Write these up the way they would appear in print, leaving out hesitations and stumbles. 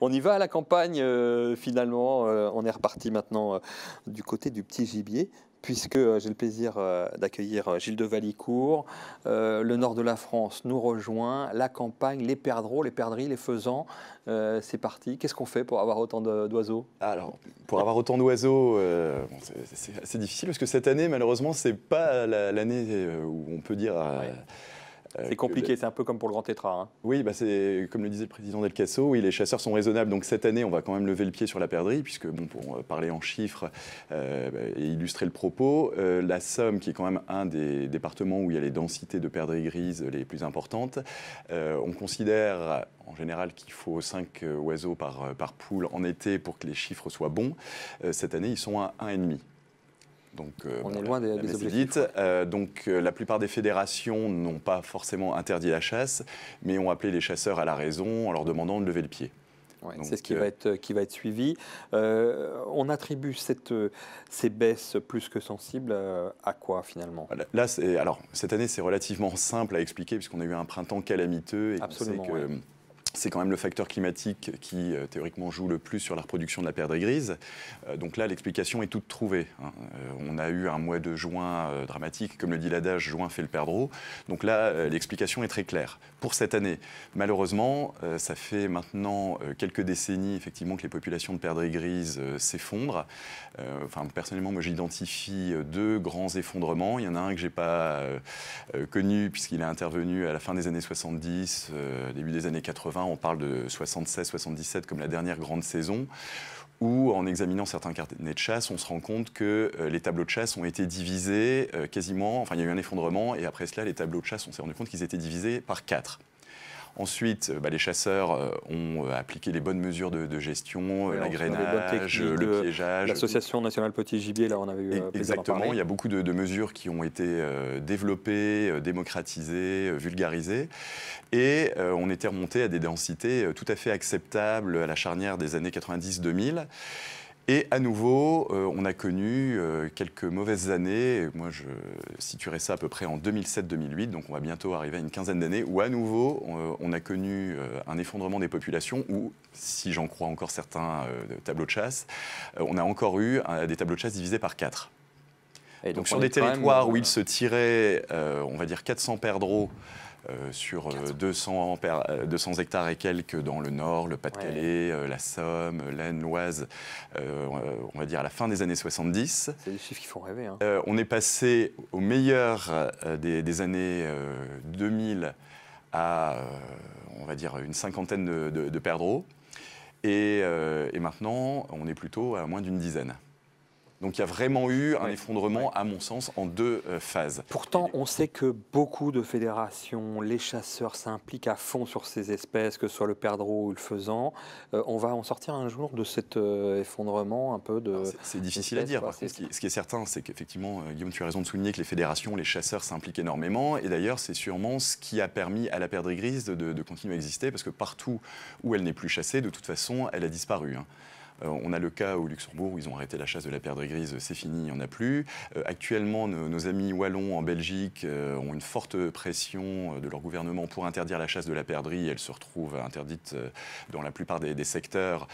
On y va à la campagne, finalement. On est reparti maintenant du côté du petit gibier, puisque j'ai le plaisir d'accueillir Gilles de Valicourt. Le nord de la France nous rejoint, la campagne, les perdreaux, les perdrix, les faisans. C'est parti. Qu'est-ce qu'on fait pour avoir autant d'oiseaux? Alors, pour avoir autant d'oiseaux, bon, c'est assez difficile parce que cette année, malheureusement, c'est pas l'année où on peut dire. C'est compliqué, c'est un peu comme pour le grand tétras. Hein. Oui, bah c'est comme le disait le président Del Casso, oui, les chasseurs sont raisonnables. Donc cette année, on va quand même lever le pied sur la perdrix, puisque bon, pour parler en chiffres et illustrer le propos, la Somme, qui est quand même un des départements où il y a les densités de perdrix grises les plus importantes, on considère en général qu'il faut 5 oiseaux par poule en été pour que les chiffres soient bons. Cette année, ils sont à 1,5. Donc, on est loin des objectifs. Donc la plupart des fédérations n'ont pas forcément interdit la chasse, mais ont appelé les chasseurs à la raison en leur demandant de lever le pied. Ouais, c'est ce qui va être suivi. On attribue ces baisses plus que sensibles à quoi finalement? Là, alors, cette année, c'est relativement simple à expliquer puisqu'on a eu un printemps calamiteux et absolument, on sait que c'est quand même le facteur climatique qui, théoriquement, joue le plus sur la reproduction de la perdrix grise. Donc là, l'explication est toute trouvée. Hein. On a eu un mois de juin dramatique. Comme le dit l'adage, juin fait le perdreau. Donc là, l'explication est très claire. Pour cette année, malheureusement, ça fait maintenant quelques décennies, effectivement, que les populations de perdrix grises s'effondrent. Enfin, personnellement, moi, j'identifie 2 grands effondrements. Il y en a un que je n'ai pas connu, puisqu'il est intervenu à la fin des années 70, début des années 80. On parle de 76-77 comme la dernière grande saison, où en examinant certains carnets de chasse, on se rend compte que les tableaux de chasse ont été divisés quasiment, enfin il y a eu un effondrement, et après cela, les tableaux de chasse, on s'est rendu compte qu'ils étaient divisés par 4. Ensuite, les chasseurs ont appliqué les bonnes mesures de gestion, l'agrainage, le piégeage. L'Association nationale petit gibier, là, on avait eu exactement, il y a beaucoup de mesures qui ont été développées, démocratisées, vulgarisées. Et on était remonté à des densités tout à fait acceptables à la charnière des années 90-2000. Et à nouveau, on a connu quelques mauvaises années. Moi, je situerais ça à peu près en 2007-2008, donc on va bientôt arriver à une quinzaine d'années, où à nouveau, on a connu un effondrement des populations, où, si j'en crois encore certains tableaux de chasse, on a encore eu des tableaux de chasse divisés par 4. Et donc sur des territoires où il se tirait, on va dire 400 perdreaux, sur 200 hectares et quelques dans le Nord, le Pas-de-Calais, la Somme, l'Aisne, l'Oise, on va dire à la fin des années 70. C'est des chiffres qui font rêver. Hein. On est passé au meilleur des années 2000 à, on va dire, une cinquantaine de perdreaux. Et maintenant, on est plutôt à moins d'une dizaine. Donc il y a vraiment eu un effondrement, à mon sens, en 2 phases. Pourtant, on sait que beaucoup de fédérations, les chasseurs s'impliquent à fond sur ces espèces, que ce soit le perdreau ou le faisan. On va en sortir un jour de cet effondrement un peu de... C'est difficile à dire. Par contre, ce qui est certain, c'est qu'effectivement, Guillaume, tu as raison de souligner que les fédérations, les chasseurs s'impliquent énormément. Et d'ailleurs, c'est sûrement ce qui a permis à la perdrix grise de continuer à exister, parce que partout où elle n'est plus chassée, de toute façon, elle a disparu. Hein. On a le cas au Luxembourg où ils ont arrêté la chasse de la perdrix grise, c'est fini, il n'y en a plus. Actuellement, nos amis wallons en Belgique ont une forte pression de leur gouvernement pour interdire la chasse de la perdrix. Elle se retrouve interdite dans la plupart des secteurs.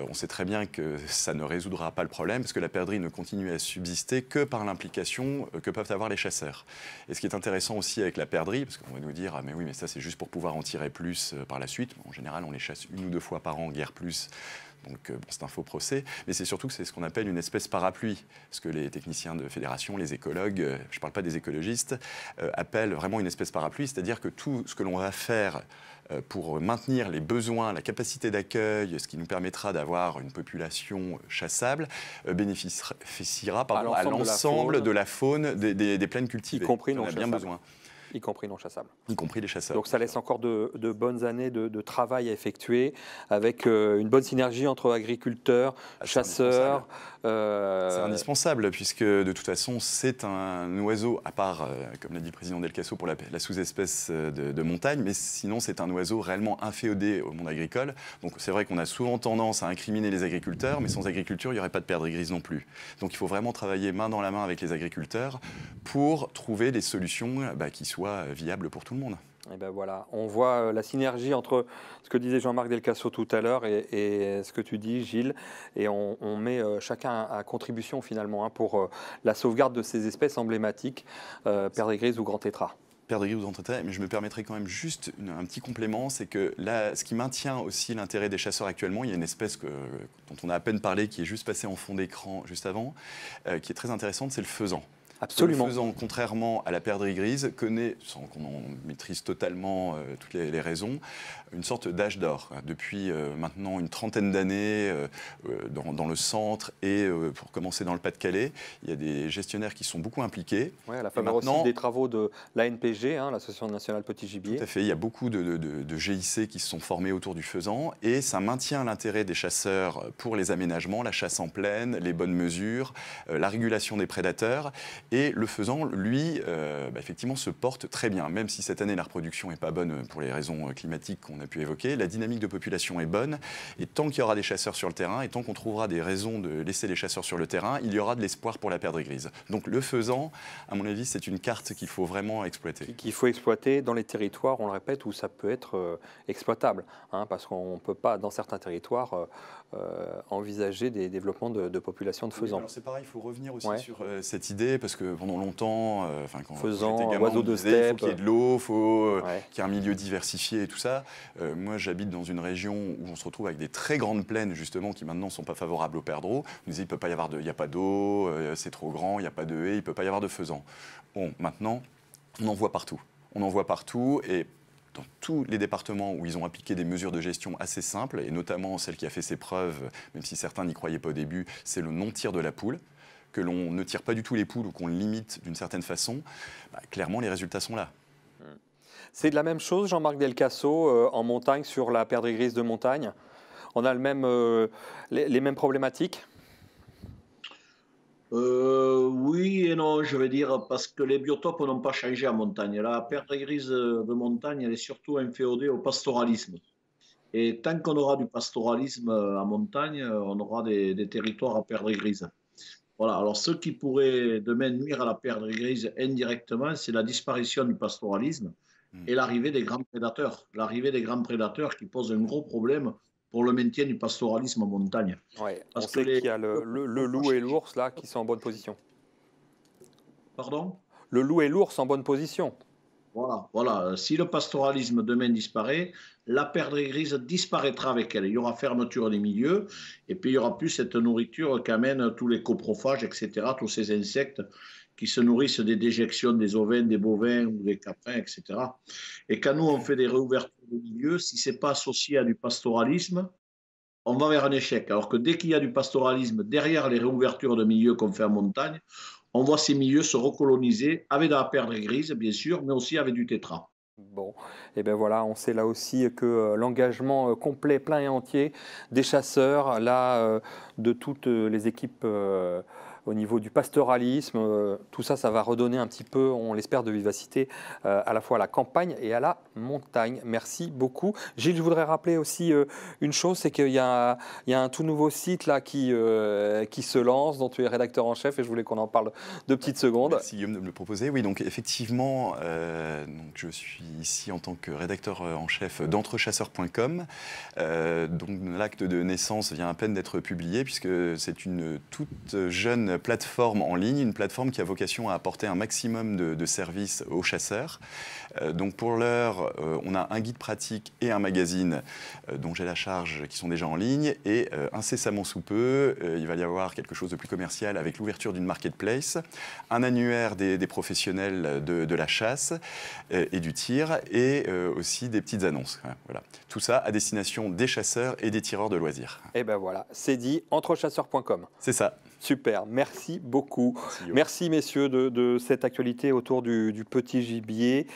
On sait très bien que ça ne résoudra pas le problème parce que la perdrix ne continue à subsister que par l'implication que peuvent avoir les chasseurs. Et ce qui est intéressant aussi avec la perdrix, parce qu'on va nous dire « Ah mais oui, mais ça c'est juste pour pouvoir en tirer plus par la suite ». En général, on les chasse 1 ou 2 fois par an, guère plus. Donc bon, c'est un faux procès, mais c'est surtout que c'est ce qu'on appelle une espèce parapluie, ce que les techniciens de fédération, les écologues, je ne parle pas des écologistes, appellent vraiment une espèce parapluie, c'est-à-dire que tout ce que l'on va faire pour maintenir les besoins, la capacité d'accueil, ce qui nous permettra d'avoir une population chassable, bénéficiera à l'ensemble de la faune des plaines cultivées. Y compris non chassable. On a bien besoin. Y compris non chassables. Y compris les chasseurs. Donc ça laisse encore de bonnes années de travail à effectuer avec une bonne synergie entre agriculteurs, chasseurs. C'est indispensable puisque de toute façon c'est un oiseau, à part, comme l'a dit le président Del Casso, pour la sous-espèce de montagne, mais sinon c'est un oiseau réellement inféodé au monde agricole. Donc c'est vrai qu'on a souvent tendance à incriminer les agriculteurs, mais sans agriculture il n'y aurait pas de perdrix grise non plus. Donc il faut vraiment travailler main dans la main avec les agriculteurs pour trouver des solutions qui soient viables pour tout le monde. Et ben voilà, on voit la synergie entre ce que disait Jean-Marc Delcasso tout à l'heure et ce que tu dis, Gilles, et on met chacun à contribution finalement pour la sauvegarde de ces espèces emblématiques, perdrix grise ou grand tétras. Perdrix ou grand tétras, mais je me permettrai quand même juste un petit complément, c'est que là, ce qui maintient aussi l'intérêt des chasseurs actuellement, il y a une espèce dont on a à peine parlé, qui est juste passée en fond d'écran juste avant, qui est très intéressante, c'est le faisan. Absolument. Le faisan, contrairement à la perdrix grise, connaît, sans qu'on en maîtrise totalement toutes les raisons, une sorte d'âge d'or. Depuis maintenant une trentaine d'années dans le centre et pour commencer dans le Pas-de-Calais, il y a des gestionnaires qui sont beaucoup impliqués. Ouais, à la faveur aussi des travaux de l'ANPG, l'Association nationale petit gibier. Tout à fait, il y a beaucoup de GIC qui se sont formés autour du faisan et ça maintient l'intérêt des chasseurs pour les aménagements, la chasse en plaine, les bonnes mesures, la régulation des prédateurs. Et le faisan, lui, effectivement, se porte très bien. Même si cette année, la reproduction n'est pas bonne pour les raisons climatiques qu'on a pu évoquer, la dynamique de population est bonne. Et tant qu'il y aura des chasseurs sur le terrain, et tant qu'on trouvera des raisons de laisser les chasseurs sur le terrain, il y aura de l'espoir pour la perdrix grise. Donc le faisan, à mon avis, c'est une carte qu'il faut vraiment exploiter. Qu'il faut exploiter dans les territoires, on le répète, où ça peut être exploitable. Parce qu'on ne peut pas, dans certains territoires, envisager des développements de populations de faisans. Oui, c'est pareil, il faut revenir aussi sur cette idée, parce que pendant longtemps, quand faisans, oiseaux de steppe, il faut qu'il y ait de l'eau, il faut qu'il y ait un milieu diversifié et tout ça. Moi, j'habite dans une région où on se retrouve avec des très grandes plaines, justement, qui maintenant ne sont pas favorables aux perdreaux. On disait, il n'y a pas d'eau, c'est trop grand, il n'y a pas de haies, il ne peut pas y avoir de faisans. Bon, maintenant, on en voit partout. On en voit partout et dans tous les départements où ils ont appliqué des mesures de gestion assez simples, et notamment celle qui a fait ses preuves, même si certains n'y croyaient pas au début, c'est le non-tir de la poule, que l'on ne tire pas du tout les poules ou qu'on le limite d'une certaine façon, clairement les résultats sont là. C'est de la même chose, Jean-Marc Delcasso, en montagne, sur la perdrix grise de montagne. On a les mêmes problématiques? Oui et non, je vais dire, parce que les biotopes n'ont pas changé en montagne. La perdrix grise de montagne, elle est surtout inféodée au pastoralisme. Et tant qu'on aura du pastoralisme en montagne, on aura des territoires à perdrix grise. Voilà. Alors, ce qui pourrait demain nuire à la perdrix grise indirectement, c'est la disparition du pastoralisme et l'arrivée des grands prédateurs. L'arrivée des grands prédateurs qui pose un gros problème pour le maintien du pastoralisme en montagne. Ouais, on sait qu'il y a le loup et l'ours là qui sont en bonne position. Pardon? Le loup et l'ours en bonne position. Voilà, voilà. Si le pastoralisme demain disparaît, la perdrix grise disparaîtra avec elle. Il y aura fermeture des milieux et puis il n'y aura plus cette nourriture qu'amènent tous les coprophages, etc., tous ces insectes qui se nourrissent des déjections des ovins, des bovins ou des caprins, etc. Et quand nous, on fait des réouvertures de milieux, si ce n'est pas associé à du pastoralisme, on va vers un échec. Alors que dès qu'il y a du pastoralisme derrière les réouvertures de milieux qu'on fait en montagne, on voit ces milieux se recoloniser avec de la perdrix grise, bien sûr, mais aussi avec du tétras. Bon, et bien voilà, on sait là aussi que l'engagement complet, plein et entier des chasseurs, là, de toutes les équipes au niveau du pastoralisme, tout ça, ça va redonner un petit peu, on l'espère, de vivacité à la fois à la campagne et à la montagne. Merci beaucoup. Gilles, je voudrais rappeler aussi une chose, c'est qu'il y a un tout nouveau site là qui se lance, dont tu es rédacteur en chef, et je voulais qu'on en parle 2 petites secondes. Merci Guillaume de me le proposer. Oui, donc effectivement, donc je suis ici en tant que rédacteur en chef d'entrechasseurs.com. Donc l'acte de naissance vient à peine d'être publié, puisque c'est une toute jeune plateforme en ligne, une plateforme qui a vocation à apporter un maximum de services aux chasseurs. Donc pour l'heure, on a un guide pratique et un magazine dont j'ai la charge qui sont déjà en ligne, et incessamment sous peu, il va y avoir quelque chose de plus commercial avec l'ouverture d'une marketplace, un annuaire des professionnels de la chasse et du tir, et aussi des petites annonces. Voilà. Tout ça à destination des chasseurs et des tireurs de loisirs. Et ben voilà, c'est dit, entrechasseurs.com. C'est ça. Super, merci beaucoup. Merci messieurs de cette actualité autour du petit gibier.